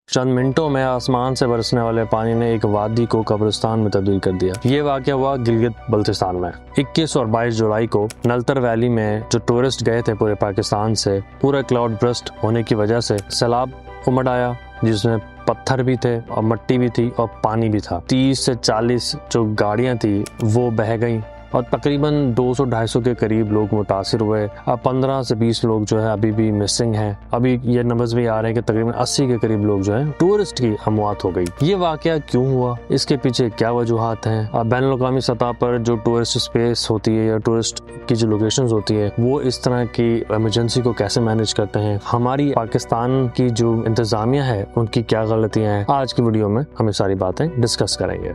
چند منٹوں میں آسمان سے برسنے والے پانی نے ایک وادی کو قبرستان میں تبدیل کر دیا۔ یہ واقعہ ہوا گلگت بلتستان میں 21 اور 22 جولائی کو نلتر ویلی میں جو ٹورسٹ گئے تھے پورے پاکستان سے، پورا کلاؤڈ برسٹ ہونے کی وجہ سے سیلاب امڑ آیا، جس میں پتھر بھی تھے اور مٹی بھی تھی اور پانی بھی تھا۔ 30 سے 40 جو گاڑیاں تھی وہ بہہ گئیں اور تقریباً 200-250 کے قریب لوگ متاثر ہوئے۔ 15 سے 20 لوگ جو ہے ابھی بھی مسنگ ہیں۔ ابھی یہ نمبرز بھی آ رہے ہیں کہ تقریباً 80 کے قریب لوگ جو ہیں ٹورسٹ کی اموات ہو گئی۔ یہ واقعہ کیوں ہوا؟ اس کے پیچھے کیا وجوہات ہیں؟ بین الاقوامی سطح پر جو ٹورسٹ اسپیس ہوتی ہے یا ٹورسٹ کی جو لوکیشنز ہوتی ہے وہ اس طرح کی ایمرجنسی کو کیسے مینیج کرتے ہیں؟ ہماری پاکستان کی جو انتظامیہ ہے ان کی کیا غلطیاں ہیں؟ آج کی ویڈیو میں ہم یہ ساری باتیں ڈسکس کریں گے۔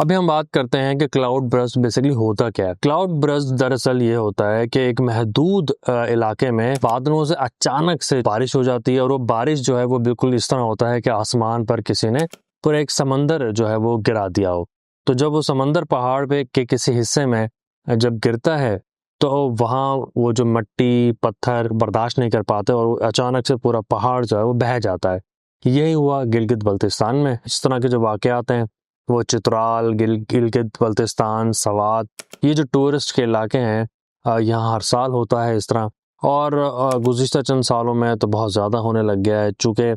ابھی ہم بات کرتے ہیں کہ کلاؤڈ برسٹ بیسیکلی ہوتا کیا ہے۔ کلاؤڈ برسٹ دراصل یہ ہوتا ہے کہ ایک محدود علاقے میں بادلوں سے اچانک سے بارش ہو جاتی ہے، اور وہ بارش جو ہے وہ بالکل اس طرح ہوتا ہے کہ آسمان پر کسی نے پورا ایک سمندر جو ہے وہ گرا دیا ہو۔ تو جب وہ سمندر پہاڑ پہ کے کسی حصے میں جب گرتا ہے تو وہاں وہ جو مٹی پتھر برداشت نہیں کر پاتے اور اچانک سے پورا پہاڑ جو ہے وہ بہہ جاتا ہے۔ یہی ہوا گلگت بلتستان میں۔ اس طرح کے جو واقعات ہیں وہ چترال، گلگت بلتستان، سوات، یہ جو ٹورسٹ کے علاقے ہیں یہاں ہر سال ہوتا ہے اس طرح، اور گزشتہ چند سالوں میں تو بہت زیادہ ہونے لگ گیا ہے، چونکہ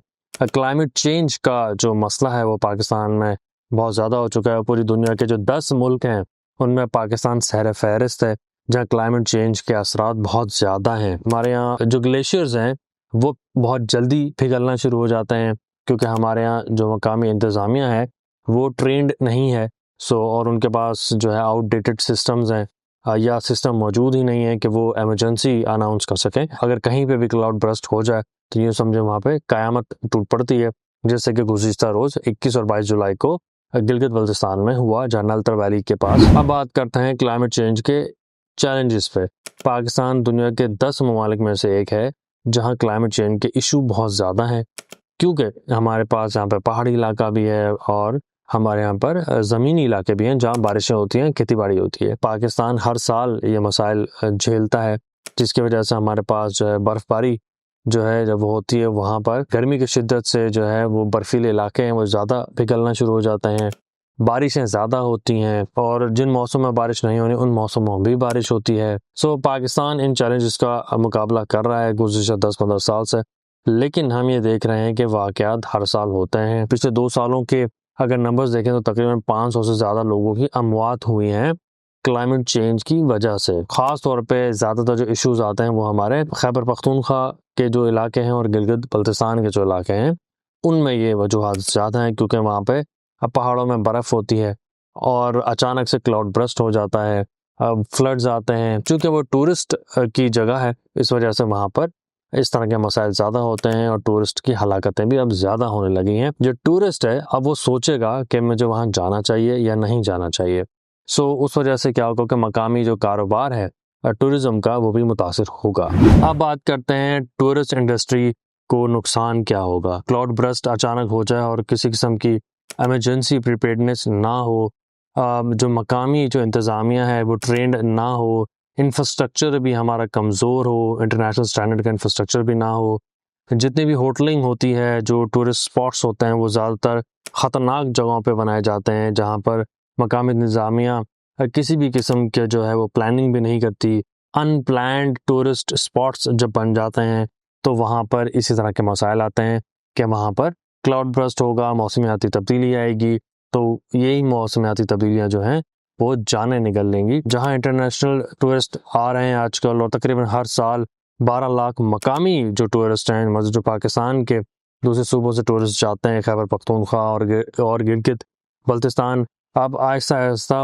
کلائمیٹ چینج کا جو مسئلہ ہے وہ پاکستان میں بہت زیادہ ہو چکا ہے۔ پوری دنیا کے جو 10 ملک ہیں ان میں پاکستان سہر فہرست ہے جہاں کلائمیٹ چینج کے اثرات بہت زیادہ ہیں۔ ہمارے یہاں جو گلیشیئرز ہیں وہ بہت جلدی پگھلنا شروع ہو جاتے ہیں، کیونکہ ہمارے یہاں جو مقامی انتظامیہ ہے وہ ٹرینڈ نہیں ہے، اور ان کے پاس جو ہے آؤٹ ڈیٹڈ سسٹمز ہیں یا سسٹم موجود ہی نہیں ہے کہ وہ ایمرجنسی اناؤنس کر سکیں۔ اگر کہیں پہ بھی کلاؤڈ برسٹ ہو جائے تو یہ سمجھیں وہاں پہ قیامت ٹوٹ پڑتی ہے، جیسے کہ گزشتہ روز 21 اور 22 جولائی کو گلگت بلتستان میں ہوا جہاں نلتر ویلی کے پاس۔ اب بات کرتے ہیں کلائمیٹ چینج کے چیلنجز پہ۔ پاکستان دنیا کے 10 ممالک میں سے ایک ہے جہاں کلائمیٹ چینج کے ایشو بہت زیادہ ہیں، کیونکہ ہمارے پاس یہاں پہ پہاڑی علاقہ بھی ہے اور ہمارے یہاں پر زمینی علاقے بھی ہیں جہاں بارشیں ہوتی ہیں، کھیتی باڑی ہوتی ہے۔ پاکستان ہر سال یہ مسائل جھیلتا ہے، جس کی وجہ سے ہمارے پاس جو ہے برف باری جو ہے جب وہ ہوتی ہے وہاں پر گرمی کی شدت سے جو ہے وہ برفیلے علاقے ہیں وہ زیادہ پگھلنا شروع ہو جاتے ہیں، بارشیں زیادہ ہوتی ہیں، اور جن موسم میں بارش نہیں ہونی ان موسموں میں بھی بارش ہوتی ہے۔ پاکستان ان چیلنجز کا مقابلہ کر رہا ہے گزشتہ 10-15 سال سے، لیکن ہم یہ دیکھ رہے ہیں کہ واقعات ہر سال ہوتے ہیں۔ پچھلے 2 سالوں کے اگر نمبرز دیکھیں تو تقریباً 500 سے زیادہ لوگوں کی اموات ہوئی ہیں کلائمیٹ چینج کی وجہ سے۔ خاص طور پہ زیادہ تر جو ایشوز آتے ہیں وہ ہمارے خیبر پختونخوا کے جو علاقے ہیں اور گلگت بلتستان کے جو علاقے ہیں ان میں یہ وجوہات زیادہ ہیں، کیونکہ وہاں پہ پہاڑوں میں برف ہوتی ہے اور اچانک سے کلاؤڈ برسٹ ہو جاتا ہے، فلڈز آتے ہیں۔ چونکہ وہ ٹورسٹ کی جگہ ہے اس وجہ سے وہاں پر اس طرح کے مسائل زیادہ ہوتے ہیں، اور ٹورسٹ کی ہلاکتیں بھی اب زیادہ ہونے لگی ہیں۔ جو ٹورسٹ ہے اب وہ سوچے گا کہ مجھے وہاں جانا چاہیے یا نہیں جانا چاہیے۔ اس وجہ سے کیا ہوگا کہ مقامی جو کاروبار ہے ٹورزم کا وہ بھی متاثر ہوگا۔ اب بات کرتے ہیں ٹورسٹ انڈسٹری کو نقصان کیا ہوگا۔ کلاؤڈ برسٹ اچانک ہو جائے اور کسی قسم کی ایمرجنسی پریپیئرڈنس نہ ہو، جو مقامی جو انتظامیہ ہے وہ ٹرینڈ نہ ہو، انفراسٹرکچر بھی ہمارا کمزور ہو، انٹرنیشنل سٹینڈرڈ کا انفراسٹرکچر بھی نہ ہو، جتنی بھی ہوٹلنگ ہوتی ہے، جو ٹورسٹ سپاٹس ہوتے ہیں وہ زیادہ تر خطرناک جگہوں پہ بنائے جاتے ہیں جہاں پر مقامی انتظامیہ کسی بھی قسم کے جو ہے وہ پلاننگ بھی نہیں کرتی۔ ان پلانڈ ٹورسٹ سپاٹس جب بن جاتے ہیں تو وہاں پر اسی طرح کے مسائل آتے ہیں کہ وہاں پر کلاؤڈ برسٹ ہوگا، موسمیاتی تبدیلی آئے گی، تو یہی موسمیاتی تبدیلیاں جو ہیں وہ جانیں نکل لیں گی۔ جہاں انٹرنیشنل ٹورسٹ آ رہے ہیں آج کل، اور تقریباً ہر سال 12 لاکھ مقامی جو ٹورسٹ ہیں، جو پاکستان کے دوسرے صوبوں سے ٹورسٹ جاتے ہیں خیبر پختونخوا اور گلگت بلتستان، اب آہستہ آہستہ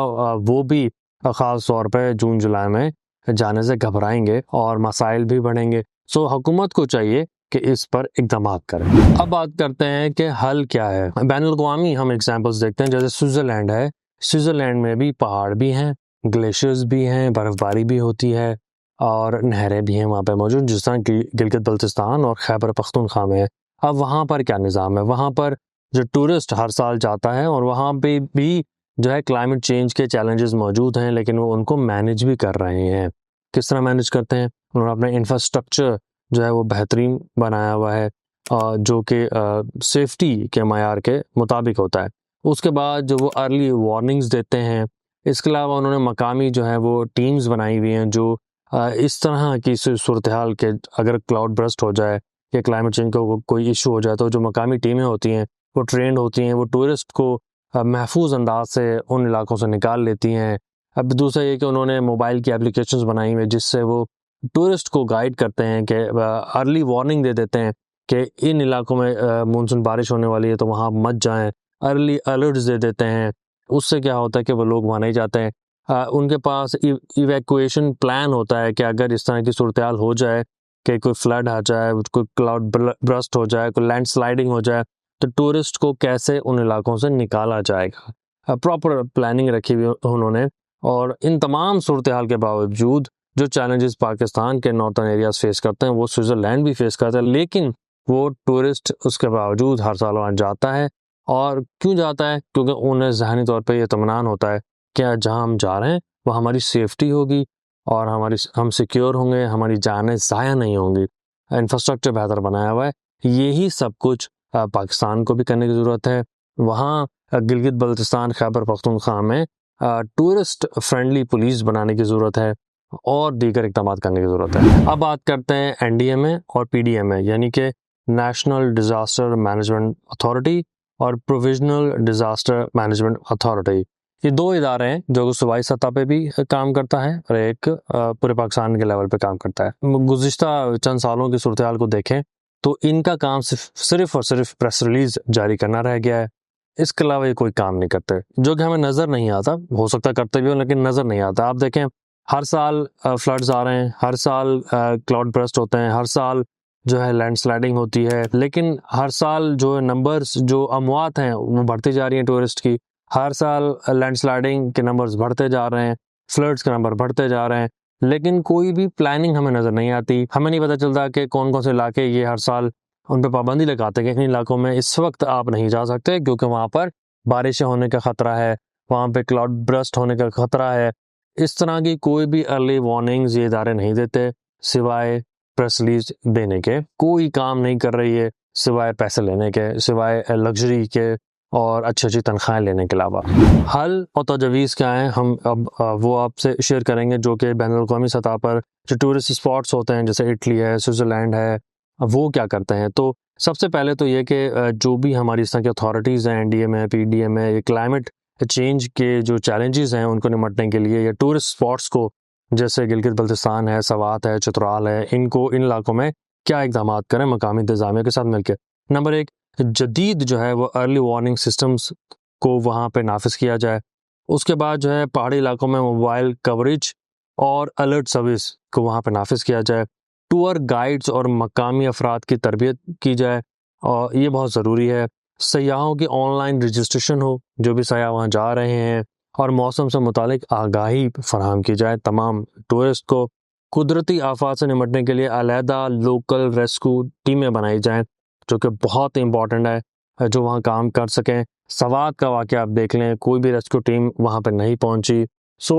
وہ بھی خاص طور پہ جون جولائی میں جانے سے گھبرائیں گے اور مسائل بھی بڑھیں گے۔ حکومت کو چاہیے کہ اس پر اقدامات کریں۔ اب بات کرتے ہیں کہ حل کیا ہے۔ بین الاقوامی ہم ایگزامپلس دیکھتے ہیں، جیسے سوئٹزرلینڈ ہے، سوئٹزرلینڈ میں بھی پہاڑ بھی ہیں گلیشیئرز بھی ہیں، برف باری بھی ہوتی ہے اور نہریں بھی ہیں وہاں پہ موجود، جس طرح گلگت بلتستان اور خیبر پختونخوا میں ہے۔ اب وہاں پر کیا نظام ہے؟ وہاں پر جو ٹورسٹ ہر سال جاتا ہے اور وہاں پہ بھی جو ہے کلائمیٹ چینج کے چیلنجز موجود ہیں، لیکن وہ ان کو مینیج بھی کر رہے ہیں۔ کس طرح مینیج کرتے ہیں؟ انہوں نے اپنے انفراسٹرکچر جو ہے وہ بہترین بنایا ہوا ہے، جو کہ سیفٹی کے معیار کے مطابق ہوتا ہے۔ اس کے بعد جو وہ ارلی وارننگز دیتے ہیں، اس کے علاوہ انہوں نے مقامی جو ہے وہ ٹیمز بنائی ہوئی ہیں جو اس طرح کی صورتحال کے اگر کلاؤڈ برسٹ ہو جائے یا کلائمیٹ چینج کا کوئی ایشو ہو جائے تو جو مقامی ٹیمیں ہوتی ہیں وہ ٹرینڈ ہوتی ہیں، وہ ٹورسٹ کو محفوظ انداز سے ان علاقوں سے نکال لیتی ہیں۔ اب دوسرا یہ کہ انہوں نے موبائل کی اپلیکیشنز بنائی ہوئی جس سے وہ ٹورسٹ کو گائیڈ کرتے ہیں کہ ارلی وارننگ دے دیتے ہیں کہ ان علاقوں میں مونسون بارش ہونے والی ہے تو وہاں مت جائیں، ارلی الرٹس دے دیتے ہیں۔ اس سے کیا ہوتا ہے کہ وہ لوگ وہاں نہیں جاتے ہیں۔ ان کے پاس ایویکویشن پلان ہوتا ہے کہ اگر اس طرح کی صورتحال ہو جائے کہ کوئی فلڈ آ جائے، کوئی کلاؤڈ برسٹ ہو جائے، کوئی لینڈ سلائڈنگ ہو جائے تو ٹورسٹ کو کیسے ان علاقوں سے نکالا جائے گا۔ پراپر پلاننگ رکھی ہوئی انہوں نے، اور ان تمام صورتحال کے باوجود جو چیلنجز پاکستان کے نارتھرن ایریاز فیس کرتے ہیں وہ سوئٹزرلینڈ بھی فیس کرتا ہے، لیکن وہ ٹورسٹ اس کے باوجود ہر سال وہاں جاتا ہے۔ اور کیوں جاتا ہے؟ کیونکہ انہیں ذہنی طور پہ یہ اطمینان ہوتا ہے کہ جہاں ہم جا رہے ہیں وہ ہماری سیفٹی ہوگی اور ہم سیکیور ہوں گے، ہماری جانیں ضائع نہیں ہوں گی، انفراسٹرکچر بہتر بنایا ہوا ہے۔ یہی سب کچھ پاکستان کو بھی کرنے کی ضرورت ہے۔ وہاں گلگت بلتستان خیبر پختونخوا میں ٹورسٹ فرینڈلی پولیس بنانے کی ضرورت ہے اور دیگر اقدامات کرنے کی ضرورت ہے۔ اب بات کرتے ہیں NDMA اور PDMA، یعنی کہ نیشنل ڈیزاسٹر مینجمنٹ اتھارٹی اور پروویژنل ڈیزاسٹر مینجمنٹ اتھارٹی۔ یہ دو ادارے ہیں جو صوبائی سطح پہ بھی کام کرتا ہے اور ایک پورے پاکستان کے لیول پہ کام کرتا ہے۔ گزشتہ چند سالوں کی صورتحال کو دیکھیں تو ان کا کام صرف اور صرف پریس ریلیز جاری کرنا رہ گیا ہے، اس کے علاوہ یہ کوئی کام نہیں کرتے، جو کہ ہمیں نظر نہیں آتا، ہو سکتا کرتے بھی ہو لیکن نظر نہیں آتا۔ آپ دیکھیں ہر سال فلڈز آ رہے ہیں، ہر سال کلاؤڈ برسٹ ہوتے ہیں، ہر سال جو ہے لینڈ سلائڈنگ ہوتی ہے، لیکن ہر سال جو نمبرز جو اموات ہیں وہ بڑھتی جا رہی ہیں ٹورسٹ کی، ہر سال لینڈ سلائڈنگ کے نمبرز بڑھتے جا رہے ہیں، فلڈز کے نمبر بڑھتے جا رہے ہیں، لیکن کوئی بھی پلاننگ ہمیں نظر نہیں آتی۔ ہمیں نہیں پتہ چلتا کہ کون کون سے علاقے یہ ہر سال ان پہ پابندی لگاتے ہیں کہ ان علاقوں میں اس وقت آپ نہیں جا سکتے کیونکہ وہاں پر بارشیں ہونے کا خطرہ ہے، وہاں پہ کلاؤڈ برسٹ ہونے کا خطرہ ہے۔ اس طرح کی کوئی بھی ارلی وارننگز یہ ادارے نہیں دیتے سوائے پریس ریلیز دینے کے۔ کوئی کام نہیں کر رہی ہے سوائے پیسے لینے کے، سوائے لگژری کے اور اچھی اچھی تنخواہیں لینے کے علاوہ۔ حل اور تجاویز کیا ہیں ہم اب وہ آپ سے شیئر کریں گے، جو کہ بین الاقوامی سطح پر جو ٹورسٹ اسپاٹس ہوتے ہیں جیسے اٹلی ہے، سوئٹزرلینڈ ہے، وہ کیا کرتے ہیں۔ تو سب سے پہلے تو یہ کہ جو بھی ہماری اس طرح کی اتھارٹیز ہیں، NDMA، PDMA، یہ کلائمیٹ چینج کے جو چیلنجز ہیں ان کو نمٹنے کے لیے، یا ٹورسٹ اسپاٹس کو جیسے گلگت بلتستان ہے، سوات ہے، چترال ہے، ان علاقوں میں کیا اقدامات کریں مقامی انتظامیہ کے ساتھ مل کے۔ نمبر 1، جدید جو ہے وہ ارلی وارننگ سسٹمز کو وہاں پہ نافذ کیا جائے۔ اس کے بعد جو ہے پہاڑی علاقوں میں موبائل کوریج اور الرٹ سروس کو وہاں پہ نافذ کیا جائے۔ ٹور گائیڈز اور مقامی افراد کی تربیت کی جائے اور یہ بہت ضروری ہے۔ سیاحوں کی آن لائن رجسٹریشن ہو، جو بھی سیاح وہاں جا رہے ہیں، اور موسم سے متعلق آگاہی فراہم کی جائے تمام ٹورسٹ کو۔ قدرتی آفات سے نمٹنے کے لیے علیحدہ لوکل ریسکیو ٹیمیں بنائی جائیں جو کہ بہت امپورٹنٹ ہے، جو وہاں کام کر سکیں۔ سوات کا واقعہ آپ دیکھ لیں، کوئی بھی ریسکیو ٹیم وہاں پہ نہیں پہنچی۔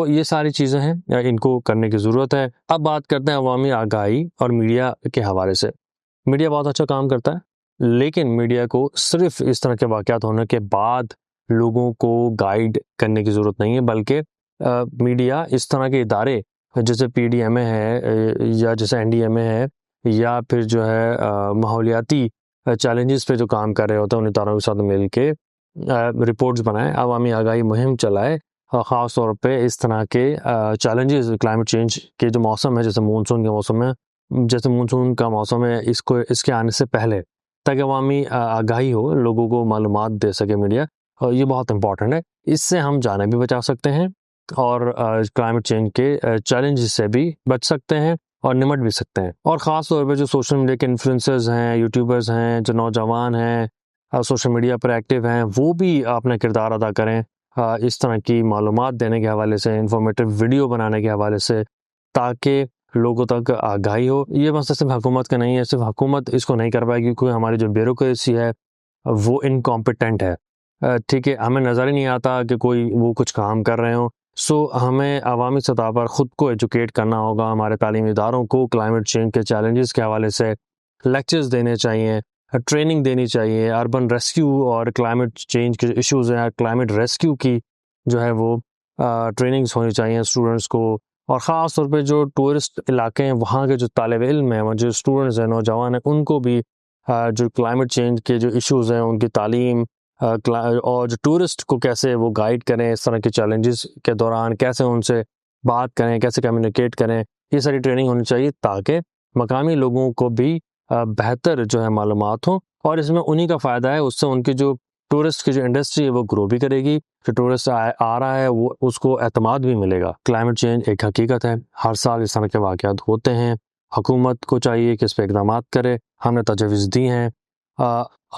یہ ساری چیزیں ہیں، ان کو کرنے کی ضرورت ہے۔ اب بات کرتے ہیں عوامی آگاہی اور میڈیا کے حوالے سے۔ میڈیا بہت اچھا کام کرتا ہے، لیکن میڈیا کو صرف اس طرح کے واقعات ہونے کے بعد لوگوں کو گائیڈ کرنے کی ضرورت نہیں ہے، بلکہ میڈیا اس طرح کے ادارے جیسے PDMA ہے یا جیسے NDMA ہے، یا پھر جو ہے ماحولیاتی چیلنجز پہ جو کام کر رہے ہوتے ہیں ان اداروں کے ساتھ مل کے رپورٹس بنائیں، عوامی آگاہی مہم چلائے، خاص طور پہ اس طرح کے چیلنجز کلائمیٹ چینج کے جو موسم ہے، جیسے مونسون کے موسم میں، جیسے مونسون کا موسم ہے اس کے آنے سے پہلے، تاکہ عوامی آگاہی ہو، لوگوں کو معلومات دے سکے میڈیا، اور یہ بہت امپورٹنٹ ہے۔ اس سے ہم جانیں بھی بچا سکتے ہیں اور کلائمیٹ چینج کے چیلنجز سے بھی بچ سکتے ہیں اور نمٹ بھی سکتے ہیں۔ اور خاص طور پہ جو سوشل میڈیا کے انفلوئنسرز ہیں، یوٹیوبرز ہیں، جو نوجوان ہیں، سوشل میڈیا پر ایکٹیو ہیں، وہ بھی اپنا کردار ادا کریں اس طرح کی معلومات دینے کے حوالے سے، انفارمیٹیو ویڈیو بنانے کے حوالے سے، تاکہ لوگوں تک آگاہی ہو۔ یہ مسئلہ صرف حکومت کا نہیں ہے، صرف حکومت اس کو نہیں کر پائے گی کیونکہ ہماری جو بیوروکریسی ہے وہ انکمپیٹنٹ ہے، ٹھیک ہے، ہمیں نظر ہی نہیں آتا کہ کوئی وہ کچھ کام کر رہے ہوں۔ سو ہمیں عوامی سطح پر خود کو ایجوکیٹ کرنا ہوگا، ہمارے تعلیمی اداروں کو کلائمیٹ چینج کے چیلنجز کے حوالے سے لیکچرز دینے چاہیے، ٹریننگ دینی چاہیے، اربن ریسکیو اور کلائمیٹ چینج کے ایشوز ہیں، کلائمیٹ ریسکیو کی جو ہے وہ ٹریننگز ہونی چاہیے اسٹوڈنٹس کو، اور خاص طور پہ جو ٹورسٹ علاقے ہیں وہاں کے جو طالب علم ہیں، جو اسٹوڈنٹس ہیں، نوجوان ہیں، ان کو بھی جو کلائمیٹ چینج کے جو ایشوز ہیں ان کی تعلیم اور جو ٹورسٹ کو کیسے وہ گائیڈ کریں اس طرح کے چیلنجز کے دوران، کیسے ان سے بات کریں، کیسے کمیونیکیٹ کریں، یہ ساری ٹریننگ ہونی چاہیے تاکہ مقامی لوگوں کو بھی بہتر جو ہے معلومات ہوں، اور اس میں انہی کا فائدہ ہے، اس سے ان کی جو ٹورسٹ کی جو انڈسٹری ہے وہ گرو بھی کرے گی، جو ٹورسٹ آ رہا ہے وہ اس کو اعتماد بھی ملے گا۔ کلائمیٹ چینج ایک حقیقت ہے، ہر سال اس طرح کے واقعات ہوتے ہیں، حکومت کو چاہیے کہ اس پہ اقدامات کرے، ہم نے تجاویز دی ہیں،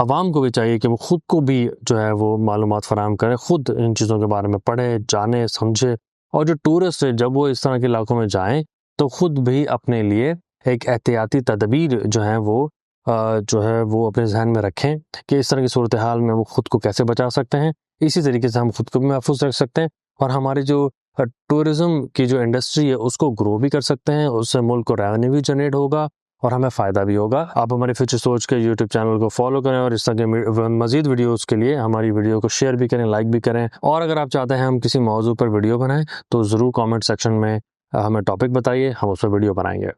عوام کو بھی چاہیے کہ وہ خود کو بھی جو ہے وہ معلومات فراہم کریں، خود ان چیزوں کے بارے میں پڑھے، جانے، سمجھے، اور جو ٹورسٹ جب وہ اس طرح کے علاقوں میں جائیں تو خود بھی اپنے لیے ایک احتیاطی تدابیر جو ہیں وہ اپنے ذہن میں رکھیں کہ اس طرح کی صورتحال میں وہ خود کو کیسے بچا سکتے ہیں۔ اسی طریقے سے ہم خود کو بھی محفوظ رکھ سکتے ہیں اور ہماری جو ٹورزم کی جو انڈسٹری ہے اس کو گرو بھی کر سکتے ہیں، اس سے ملک کو ریونیو بھی جنریٹ ہوگا اور ہمیں فائدہ بھی ہوگا۔ آپ ہمارے فیوچر سوچ کے یوٹیوب چینل کو فالو کریں اور اس طرح کے مزید ویڈیوز کے لیے ہماری ویڈیو کو شیئر بھی کریں، لائک بھی کریں، اور اگر آپ چاہتے ہیں ہم کسی موضوع پر ویڈیو بنائیں تو ضرور کامنٹ سیکشن میں ہمیں ٹاپک بتائیے، ہم اس پر ویڈیو بنائیں گے۔